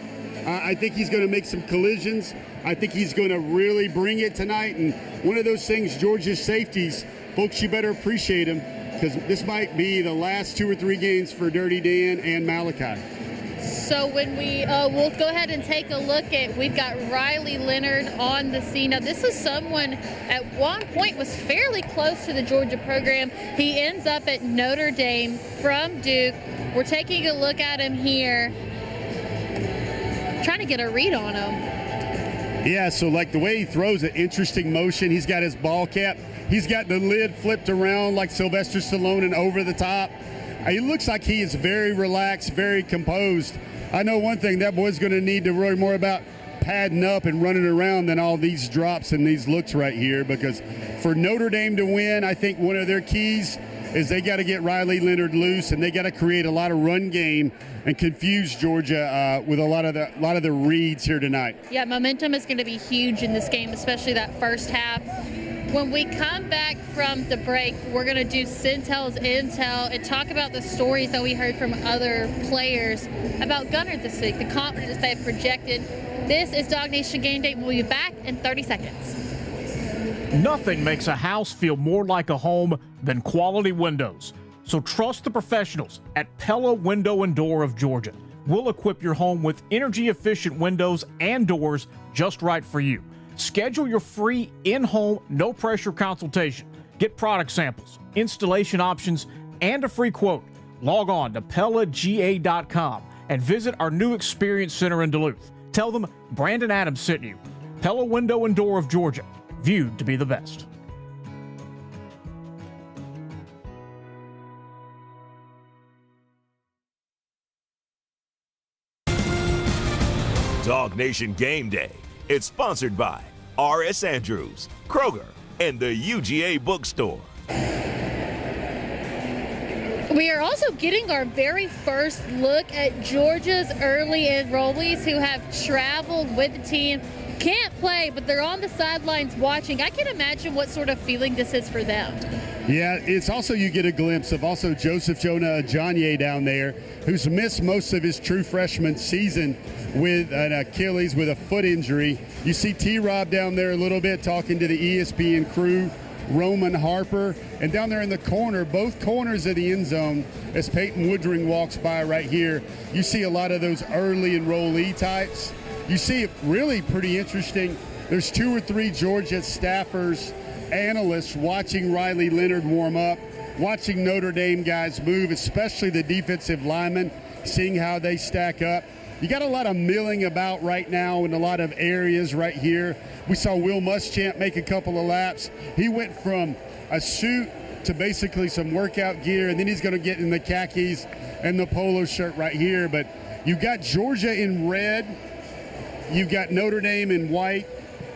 I think he's going to make some collisions. I think he's going to really bring it tonight. And one of those things, Georgia's safeties, folks, you better appreciate him, because this might be the last 2 or 3 games for Dirty Dan and Malachi. So when we'll go ahead and take a look at, we've got Riley Leonard on the scene. Now, this is someone at one point was fairly close to the Georgia program. He ends up at Notre Dame from Duke. We're taking a look at him here, trying to get a read on him. Yeah, so like the way he throws it, interesting motion. He's got his ball cap. He's got the lid flipped around like Sylvester Stallone and over the top. He looks like he is very relaxed, very composed. I know one thing, that boy's going to need to worry more about padding up and running around than all these drops and these looks right here, because for Notre Dame to win, I think one of their keys is they got to get Riley Leonard loose, and they got to create a lot of run game and confuse Georgia with a lot of the reads here tonight. Yeah, momentum is going to be huge in this game, especially that first half. When we come back from the break, we're going to do Sentell's Intel and talk about the stories that we heard from other players about Gunnar this week, the confidence they've projected. This is DawgNation Gameday. We'll be back in 30 seconds. Nothing makes a house feel more like a home than quality windows. So trust the professionals at Pella Window and Door of Georgia. We'll equip your home with energy-efficient windows and doors just right for you. Schedule your free in-home, no-pressure consultation. Get product samples, installation options, and a free quote. Log on to PellaGA.com and visit our new Experience Center in Duluth. Tell them Brandon Adams sent you. Pella Window and Door of Georgia, viewed to be the best. DawgNation Gameday. It's sponsored by R.S. Andrews, Kroger, and the UGA Bookstore. We are also getting our very first look at Georgia's early enrollees who have traveled with the team. Can't play, but they're on the sidelines watching. I can imagine what sort of feeling this is for them. Yeah, it's also, you get a glimpse of also Joseph Jonah Ajonye down there, who's missed most of his true freshman season with an Achilles, with a foot injury. You see T-Rob down there a little bit talking to the ESPN crew, Roman Harper, and down there in the corner, both corners of the end zone, as Peyton Woodring walks by right here, you see a lot of those early enrollee types. You see it really pretty interesting. There's 2 or 3 Georgia staffers, analysts watching Riley Leonard warm up. watching Notre Dame guys move, especially the defensive linemen, seeing how they stack up. You got a lot of milling about right now in a lot of areas right here. We saw Will Muschamp make a couple of laps. He went from a suit to basically some workout gear, and then he's going to get in the khakis and the polo shirt right here. But you've got Georgia in red. You've got Notre Dame in white,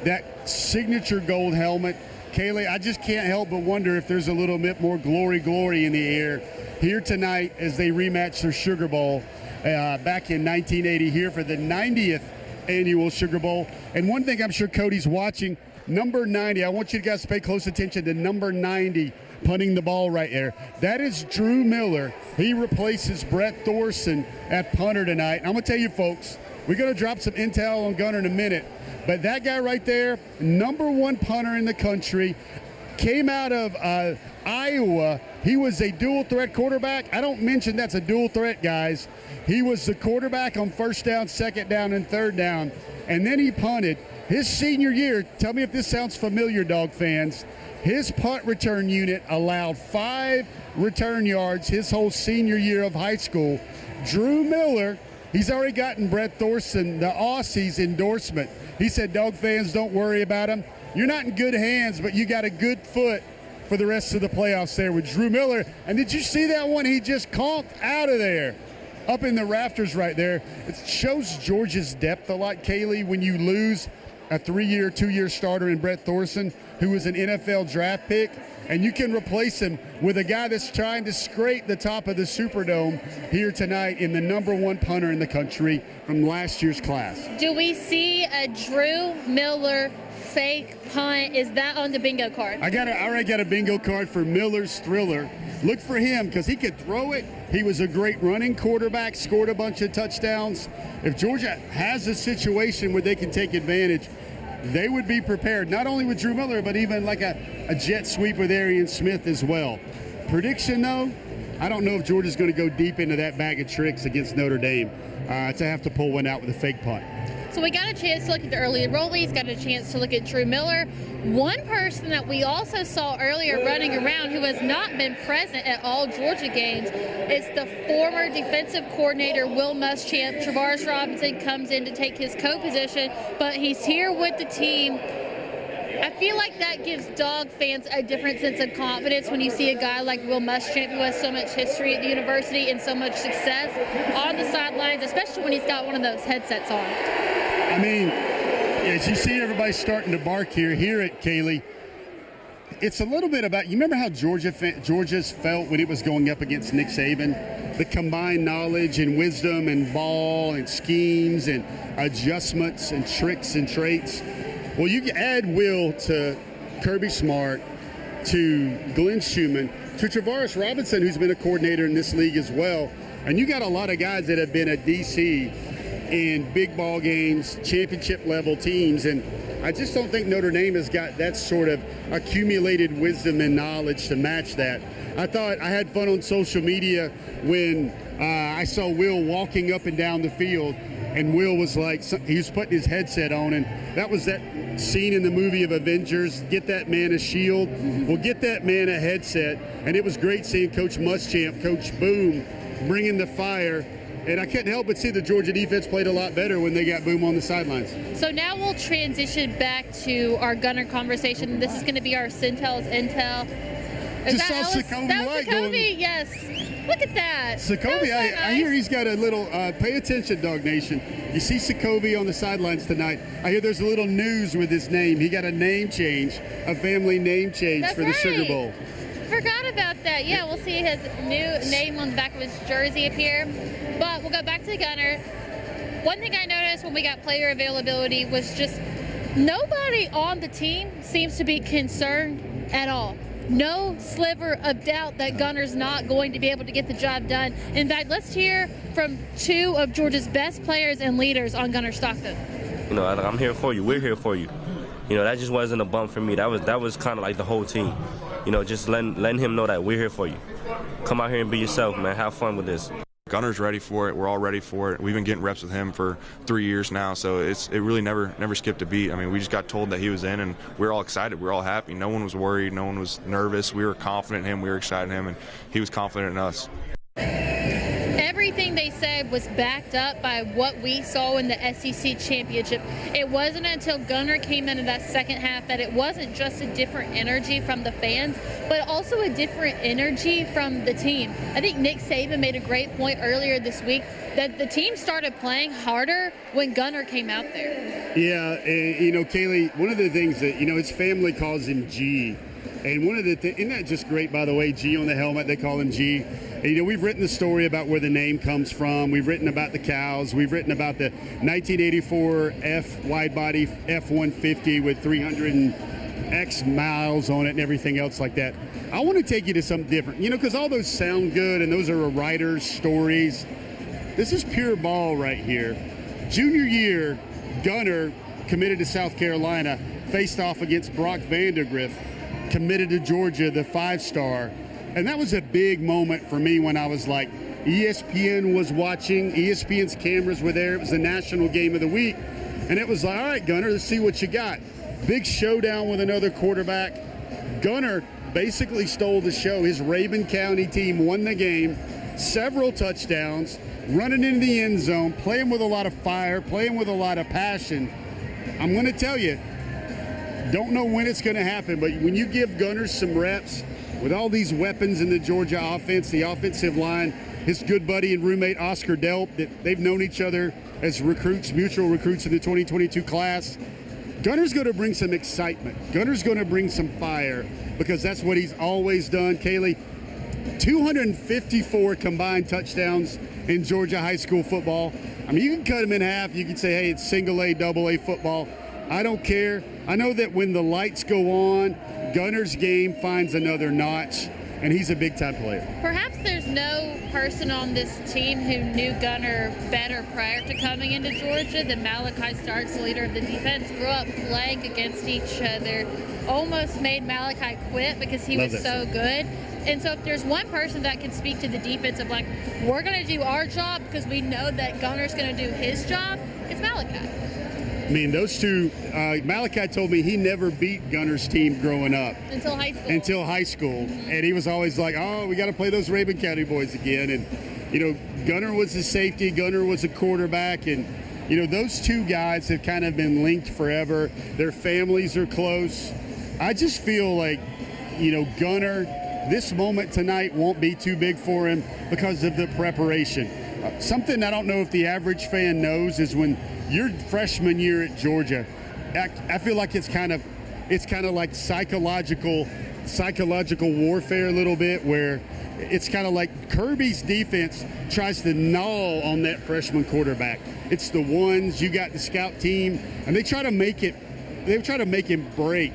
that signature gold helmet. Kaylee, I just can't help but wonder if there's a little bit more glory in the air here tonight as they rematch their Sugar Bowl back in 1980 here for the 90th annual Sugar Bowl. And one thing I'm sure Cody's watching, number 90, I want you guys to pay close attention to number 90 punting the ball right there. That is Drew Miller. He replaces Brett Thorson at punter tonight. I'm going to tell you, folks, we're going to drop some intel on Gunner in a minute, but that guy right there, number 1 punter in the country, came out of Iowa. He was a dual threat quarterback. I don't mention that's a dual threat, guys. He was the quarterback on first down, second down, and third down, and then he punted. His senior year, tell me if this sounds familiar, Dog fans, his punt return unit allowed 5 return yards his whole senior year of high school. Drew Miller, he's already gotten Brett Thorson, the Aussie's endorsement. He said, Dog fans, don't worry about him. You're not in good hands, but you got a good foot for the rest of the playoffs there with Drew Miller. And did you see that one? He just conked out of there, up in the rafters right there. It shows Georgia's depth a lot, Kaylee, when you lose a 3-year, 2-year starter in Brett Thorson, who was an NFL draft pick, and you can replace him with a guy that's trying to scrape the top of the Superdome here tonight in the number 1 punter in the country from last year's class. Do we see a Drew Miller fake punt? Is that on the bingo card? I already got a bingo card for Miller's Thriller. Look for him because he could throw it. He was a great running quarterback, scored a bunch of touchdowns. If Georgia has a situation where they can take advantage, they would be prepared, not only with Drew Miller, but even like a jet sweep with Arian Smith as well. Prediction, though, I don't know if Georgia's going to go deep into that bag of tricks against Notre Dame to have to pull one out with a fake punt. So we got a chance to look at the early enrollees, got a chance to look at Drew Miller. One person that we also saw earlier running around who has not been present at all Georgia games is the former defensive coordinator, Will Muschamp. Travaris Robinson comes in to take his co-position, but he's here with the team. I feel like that gives Dog fans a different sense of confidence when you see a guy like Will Muschamp, who has so much history at the university and so much success on the sidelines, especially when he's got one of those headsets on. I mean, as you see everybody starting to bark here, hear it, Kaylee. It's a little bit about, you remember how Georgia's felt when it was going up against Nick Saban? The combined knowledge and wisdom and ball and schemes and adjustments and tricks and traits. Well, you add Will to Kirby Smart, to Glenn Schumann, to Travaris Robinson, who's been a coordinator in this league as well. And you got a lot of guys that have been at DC in big ball games, championship level teams. And I just don't think Notre Dame has got that sort of accumulated wisdom and knowledge to match that. I thought I had fun on social media when I saw Will walking up and down the field, and Will was like, he was putting his headset on, and that was that scene in the movie of Avengers, get that man a shield. Well, get that man a headset. And it was great seeing Coach Muschamp, Coach Boom, bringing the fire. And I couldn't help but see the Georgia defense played a lot better when they got Boom on the sidelines. So now we'll transition back to our Gunner conversation. This is going to be our Sentell's Intel. Just saw Sakobi White going. Yes. Look at that. Sakobi, that nice. I hear he's got a little, pay attention, Dog Nation. You see Sakobi on the sidelines tonight. I hear there's a little news with his name. He got a name change, a family name change. That's for the Sugar Bowl. Forgot about that. Yeah, we'll see his new name on the back of his jersey up here. But we'll go back to the Gunner. One thing I noticed when we got player availability was just nobody on the team seems to be concerned at all. No sliver of doubt that Gunner's not going to be able to get the job done. In fact, let's hear from 2 of Georgia's best players and leaders on Gunner Stockton. You know, I'm here for you. We're here for you. You know, that just wasn't a bump for me. That was kind of like the whole team. You know, just letting him know that we're here for you. Come out here and be yourself, man. Have fun with this. Gunner's ready for it. We're all ready for it. We've been getting reps with him for 3 years now, so it really never skipped a beat. I mean, we just got told that he was in, and we were all excited. We were all happy. No one was worried. No one was nervous. We were confident in him. We were excited in him, and he was confident in us. Everything they said was backed up by what we saw in the SEC championship. It wasn't until Gunner came into that second half that it wasn't just a different energy from the fans, but also a different energy from the team. I think Nick Saban made a great point earlier this week that the team started playing harder when Gunner came out there. Yeah, and, Kaylee, one of the things that, his family calls him G. And one of the things, isn't that just great, by the way, G on the helmet, they call him G. And, we've written the story about where the name comes from. We've written about the cows. We've written about the 1984 wide-body F-150 with 300 and X miles on it and everything else like that. I want to take you to something different, because all those sound good and those are a writer's stories. This is pure ball right here. Junior year, Gunner, committed to South Carolina, faced off against Brock Vandegrift, committed to Georgia, the 5-star. And that was a big moment for me when I was like, ESPN was watching, ESPN's cameras were there. It was the national game of the week. And it was like, all right, Gunner, let's see what you got. Big showdown with another quarterback. Gunner basically stole the show. His Rabun County team won the game, several touchdowns, running into the end zone, playing with a lot of fire, playing with a lot of passion. I'm going to tell you, don't know when it's going to happen, but when you give Gunner some reps with all these weapons in the Georgia offense, the offensive line, his good buddy and roommate Oscar Delp, that they've known each other as recruits, mutual recruits in the 2022 class, Gunner's going to bring some excitement. Gunner's going to bring some fire because that's what he's always done. Kaylee, 254 combined touchdowns in Georgia high school football. I mean, you can cut them in half. You can say, hey, it's single A, double A football. I don't care. I know that when the lights go on, Gunner's game finds another notch, and he's a big-time player. Perhaps there's no person on this team who knew Gunner better prior to coming into Georgia than Malachi Starks, leader of the defense. Grew up playing against each other. Almost made Malachi quit because he was so good. And so if there's one person that can speak to the defense of, like, we're going to do our job because we know that Gunner's going to do his job, it's Malachi. I mean, those two, Malachi told me he never beat Gunner's team growing up. Until high school. Mm-hmm. And he was always like, oh, we got to play those Rabun County boys again. And, Gunner was a safety, Gunner was a quarterback. And, those two guys have kind of been linked forever. Their families are close. I just feel like, Gunner, this moment tonight won't be too big for him because of the preparation. Something I don't know if the average fan knows is when your freshman year at Georgia, I feel like it's kind of like psychological warfare a little bit, where it's kind of like Kirby's defense tries to gnaw on that freshman quarterback. It's the ones, you got the scout team, and they try to make him break.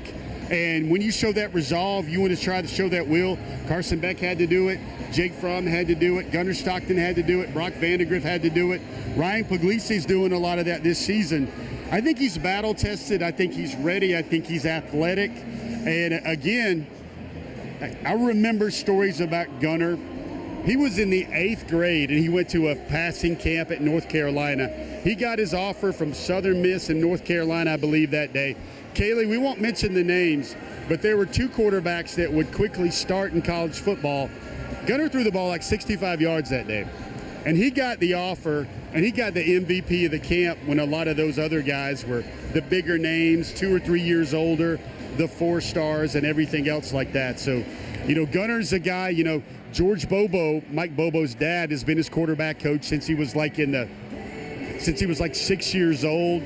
And when you show that resolve, you want to try to show that will. Carson Beck had to do it. Jake Fromm had to do it. Gunner Stockton had to do it. Brock Vandegrift had to do it. Ryan Puglisi's doing a lot of that this season. I think he's battle-tested. I think he's ready. I think he's athletic. And, again, I remember stories about Gunner. He was in the 8th grade, and he went to a passing camp at North Carolina. He got his offer from Southern Miss in North Carolina, I believe, that day. Kaylee, we won't mention the names, but there were two quarterbacks that would quickly start in college football. Gunner threw the ball like 65 yards that day. And he got the offer, and he got the MVP of the camp when a lot of those other guys were the bigger names, 2 or 3 years older, the 4 stars and everything else like that. So, Gunner's a guy, George Bobo, Mike Bobo's dad, has been his quarterback coach since he was like 6 years old.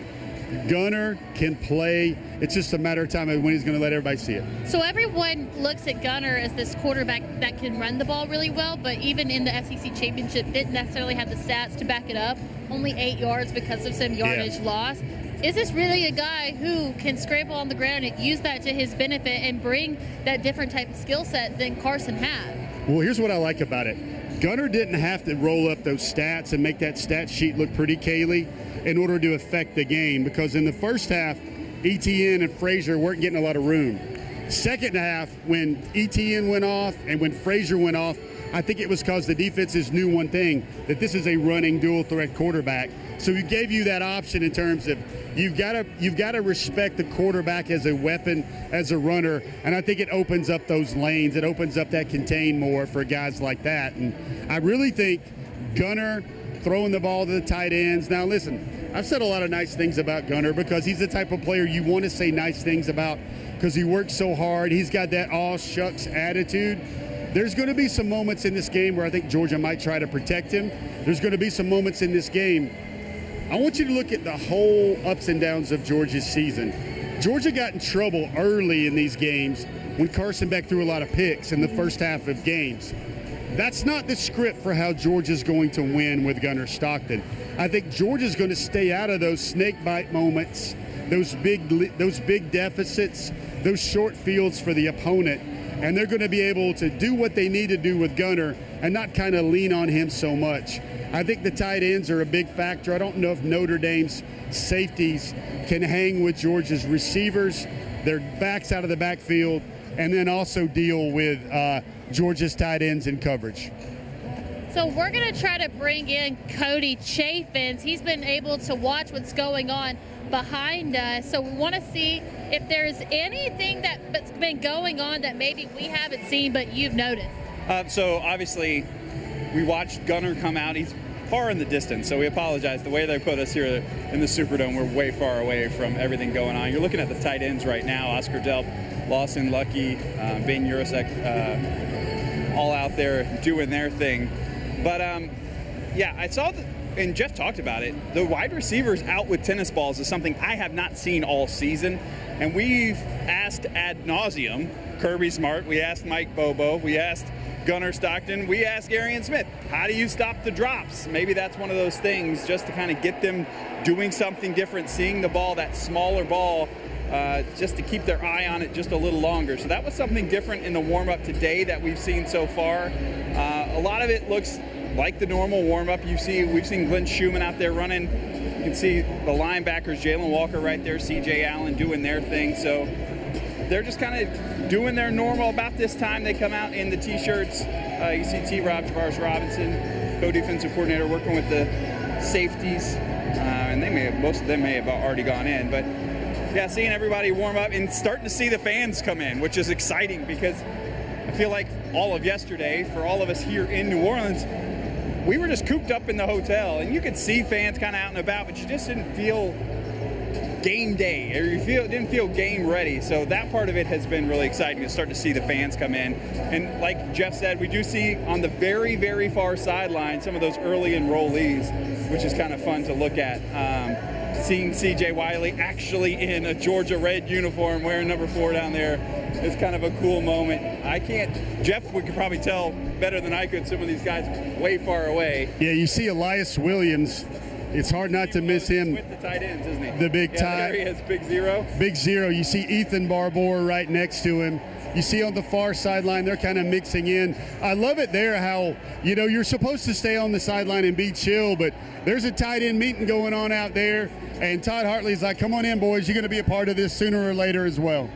Gunner can play. It's just a matter of time when he's going to let everybody see it. So everyone looks at Gunner as this quarterback that can run the ball really well, but even in the SEC championship didn't necessarily have the stats to back it up. Only 8 yards because of some yardage loss. Is this really a guy who can scramble on the ground and use that to his benefit and bring that different type of skill set than Carson had? Well, here's what I like about it. Gunner didn't have to roll up those stats and make that stat sheet look pretty, Kaylee, in order to affect the game, because in the first half, Etienne and Frazier weren't getting a lot of room. Second half, when Etienne went off and when Frazier went off, I think it was because the defenses knew one thing, that this is a running dual threat quarterback. So he gave you that option in terms of you've got to respect the quarterback as a weapon, as a runner, and I think it opens up those lanes. It opens up that contain more for guys like that. And I really think Gunner throwing the ball to the tight ends. Now listen, I've said a lot of nice things about Gunner because he's the type of player you want to say nice things about because he works so hard. He's got that all shucks attitude. There's going to be some moments in this game where I think Georgia might try to protect him. There's going to be some moments in this game. I want you to look at the whole ups and downs of Georgia's season. Georgia got in trouble early in these games when Carson Beck threw a lot of picks in the first half of games. That's not the script for how Georgia's going to win with Gunner Stockton. I think Georgia's going to stay out of those snake bite moments, those big deficits, those short fields for the opponent, and they're going to be able to do what they need to do with Gunner and not kind of lean on him so much. I think the tight ends are a big factor. I don't know if Notre Dame's safeties can hang with Georgia's receivers, their backs out of the backfield, and then also deal with Georgia's tight ends in coverage. So we're going to try to bring in Cody Chaffins. He's been able to watch what's going on behind us. So we want to see if there's anything that's been going on that maybe we haven't seen but you've noticed. So obviously we watched Gunner come out. He's far in the distance, so we apologize. The way they put us here in the Superdome, we're way far away from everything going on. You're looking at the tight ends right now. Oscar Delp, Lawson Lucky, Ben Urasek, all out there doing their thing. But, yeah, I saw, and Jeff talked about it, the wide receivers out with tennis balls is something I have not seen all season. And we've asked ad nauseum Kirby Smart, we asked Mike Bobo, we asked Gunner Stockton, we asked Arian Smith, how do you stop the drops? Maybe that's one of those things just to kind of get them doing something different, seeing the ball, that smaller ball, just to keep their eye on it just a little longer. So that was something different in the warm-up today that we've seen so far. A lot of it looks like the normal warm-up. We've seen Glenn Schumann out there running. You can see the linebackers, Jalen Walker right there, C.J. Allen doing their thing. So they're just kind of doing their normal. About this time, they come out in the T-shirts. You see T-Rob, Tavares Robinson, co-defensive coordinator, working with the safeties. And most of them may have already gone in. But, yeah, seeing everybody warm up and starting to see the fans come in, which is exciting because I feel like all of yesterday, for all of us here in New Orleans, we were just cooped up in the hotel. And you could see fans kind of out and about, but you just didn't feel game day, or didn't feel game ready. So that part of it has been really exciting to start to see the fans come in. And like Jeff said, we do see on the very, very far sideline some of those early enrollees, which is kind of fun to look at. Seeing C.J. Wiley actually in a Georgia red uniform wearing number 4 down there is kind of a cool moment. Jeff could probably tell better than I could, some of these guys way far away. Yeah, you see Elias Williams. It's hard not to miss him. With the tight ends, isn't he? The big tight. There he is, Big Zero. Big Zero. You see Ethan Barbour right next to him. You see on the far sideline, they're kind of mixing in. I love it there how, you're supposed to stay on the sideline and be chill, but there's a tight end meeting going on out there, and Todd Hartley's like, come on in, boys. You're going to be a part of this sooner or later as well.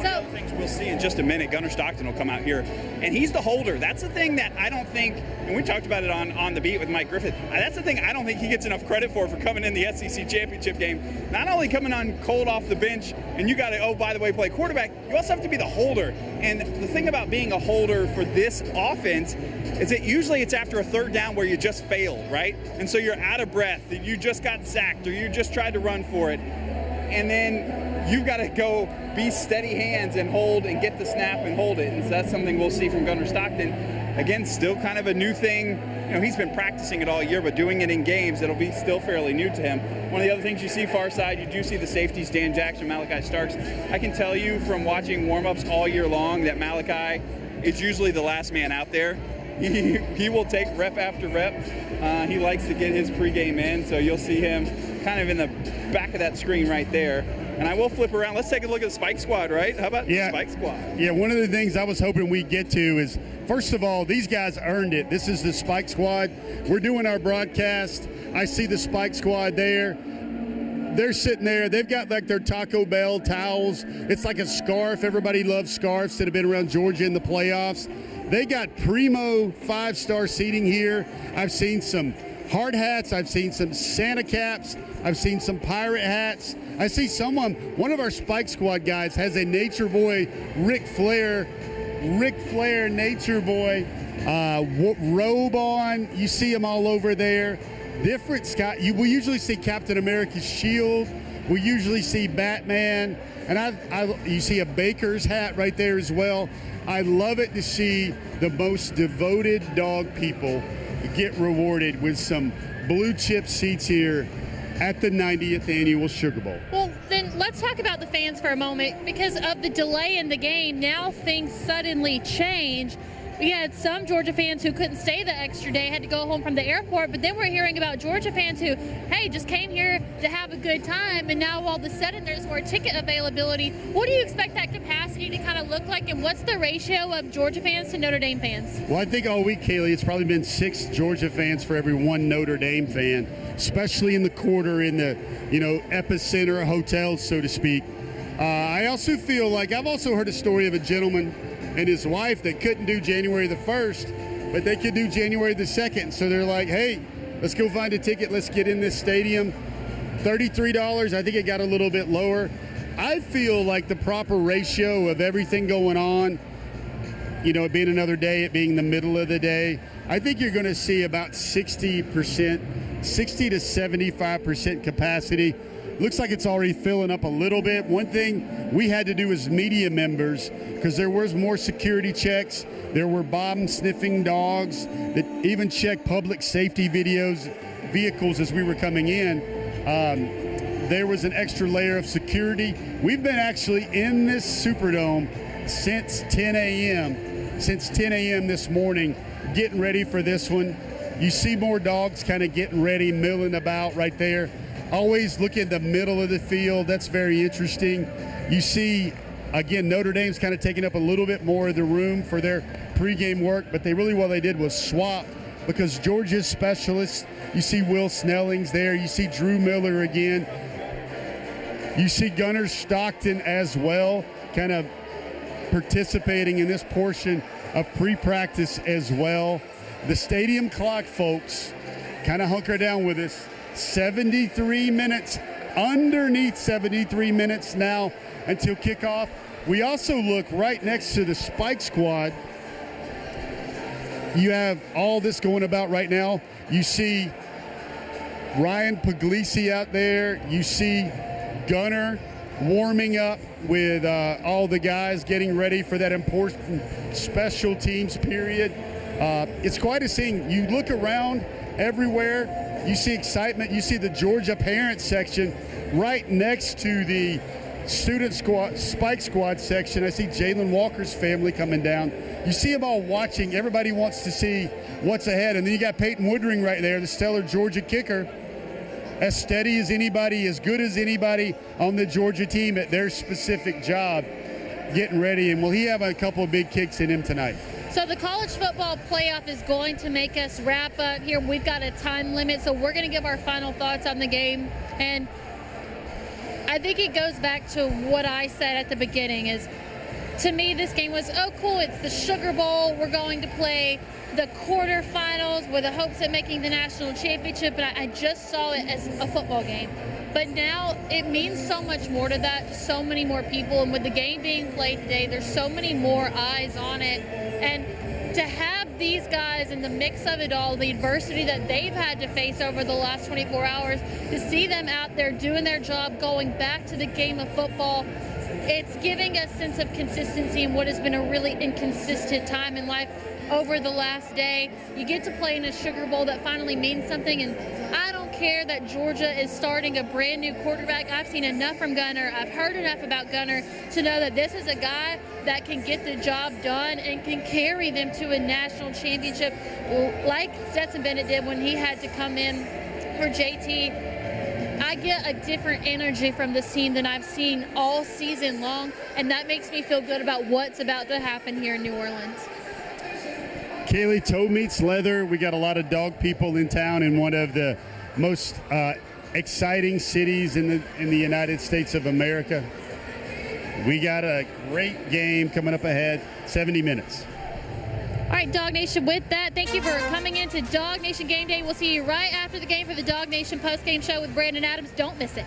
So things we'll see in just a minute. Gunner Stockton will come out here, and he's the holder. That's the thing that I don't think, and we talked about it on the beat with Mike Griffith, that's the thing I don't think he gets enough credit for coming in the SEC championship game. Not only coming on cold off the bench, and you got to, by the way, play quarterback, you also have to be the holder. And the thing about being a holder for this offense is that usually it's after a third down where you just failed, right? And so you're out of breath, and you just got sacked, or you just tried to run for it. And then you've got to go be steady hands and hold and get the snap and hold it. And so that's something we'll see from Gunner Stockton. Again, still kind of a new thing. He's been practicing it all year, but doing it in games, it'll be still fairly new to him. One of the other things you see far side, you do see the safeties, Dan Jackson, Malachi Starks. I can tell you from watching warm-ups all year long that Malachi is usually the last man out there. He will take rep after rep. He likes to get his pregame in, so you'll see him kind of in the back of that screen right there. And I will flip around. Let's take a look at the Spike Squad, right? How about the Spike Squad? Yeah, one of the things I was hoping we'd get to is, first of all, these guys earned it. This is the Spike Squad. We're doing our broadcast. I see the Spike Squad there. they're sitting there. They've got like their Taco Bell towels. It's like a scarf. Everybody loves scarves that have been around Georgia in the playoffs. They got primo 5-star seating here. I've seen some hard hats. I've seen some Santa caps. I've seen some pirate hats. I see one of our Spike Squad guys has a Nature Boy Ric Flair Nature Boy robe on. You see them all over there. Different Scott. We usually see Captain America's shield. We usually see Batman, and you see a Baker's hat right there as well. I love it to see the most devoted dog people get rewarded with some blue chip seats here at the 90th annual Sugar Bowl. Well, then let's talk about the fans for a moment. Because of the delay in the game, now things suddenly change. We had some Georgia fans who couldn't stay the extra day, had to go home from the airport, but then we're hearing about Georgia fans who, hey, just came here to have a good time, and now all of a sudden there's more ticket availability. What do you expect that capacity to kind of look like, and what's the ratio of Georgia fans to Notre Dame fans? Well, I think all week, Kaylee, it's probably been 6 Georgia fans for every 1 Notre Dame fan, especially in the quarter, in the, epicenter of hotels, so to speak. I also feel like I've also heard a story of a gentleman and his wife that couldn't do January the 1st, but they could do January the 2nd. So they're like, hey, let's go find a ticket. Let's get in this stadium. $33. I think it got a little bit lower. I feel like the proper ratio of everything going on, it being another day, it being the middle of the day, I think you're going to see about 60%, 60 to 75% capacity. Looks like it's already filling up a little bit. One thing we had to do as media members, because there was more security checks, there were bomb-sniffing dogs that even checked public safety vehicles as we were coming in. There was an extra layer of security. We've been actually in this Superdome since 10 a.m. Since 10 a.m. this morning, getting ready for this one. You see more dogs kind of getting ready, milling about right there. Always look in the middle of the field. That's very interesting. You see, again, Notre Dame's kind of taking up a little bit more of the room for their pregame work, but what they did was swap, because Georgia's specialists, you see Will Snelling's there. You see Drew Miller again. You see Gunnar Stockton as well, kind of participating in this portion of pre-practice as well. The stadium clock, folks, kind of hunker down with us. 73 minutes, underneath 73 minutes now until kickoff. We also look right next to the Spike Squad. You have all this going about right now. You see Ryan Puglisi out there. You see Gunnar warming up with all the guys getting ready for that important special teams period. It's quite a scene. You look around everywhere. You see excitement. You see the Georgia parent section right next to the student squad, Spike Squad section. I see Jalen Walker's family coming down. You see them all watching. Everybody wants to see what's ahead. And then you got Peyton Woodring right there, the stellar Georgia kicker. As steady as anybody, as good as anybody on the Georgia team at their specific job, getting ready. And will he have a couple of big kicks in him tonight? So the college football playoff is going to make us wrap up here. We've got a time limit, so we're going to give our final thoughts on the game. And I think it goes back to what I said at the beginning is, to me, this game was, oh, cool, it's the Sugar Bowl. We're going to play the quarterfinals with the hopes of making the national championship, and I just saw it as a football game. But now it means so much more to that, so many more people, and with the game being played today, there's so many more eyes on it. And to have these guys in the mix of it all, the adversity that they've had to face over the last 24 hours, to see them out there doing their job, going back to the game of football, it's giving a sense of consistency in what has been a really inconsistent time in life over the last day. You get to play in a Sugar Bowl that finally means something, and I don't care that Georgia is starting a brand new quarterback. I've seen enough from Gunnar. I've heard enough about Gunnar to know that this is a guy that can get the job done and can carry them to a national championship like Stetson Bennett did when he had to come in for JT. I get a different energy from this team than I've seen all season long, and that makes me feel good about what's about to happen here in New Orleans. Kaylee, toe meets leather. We got a lot of dog people in town, and one of the most exciting cities in the United States of America. We got a great game coming up ahead, 70 minutes. All right, Dawg Nation, with that, thank you for coming into DawgNation Game Day. We'll see you right after the game for the DawgNation postgame show with Brandon Adams. Don't miss it.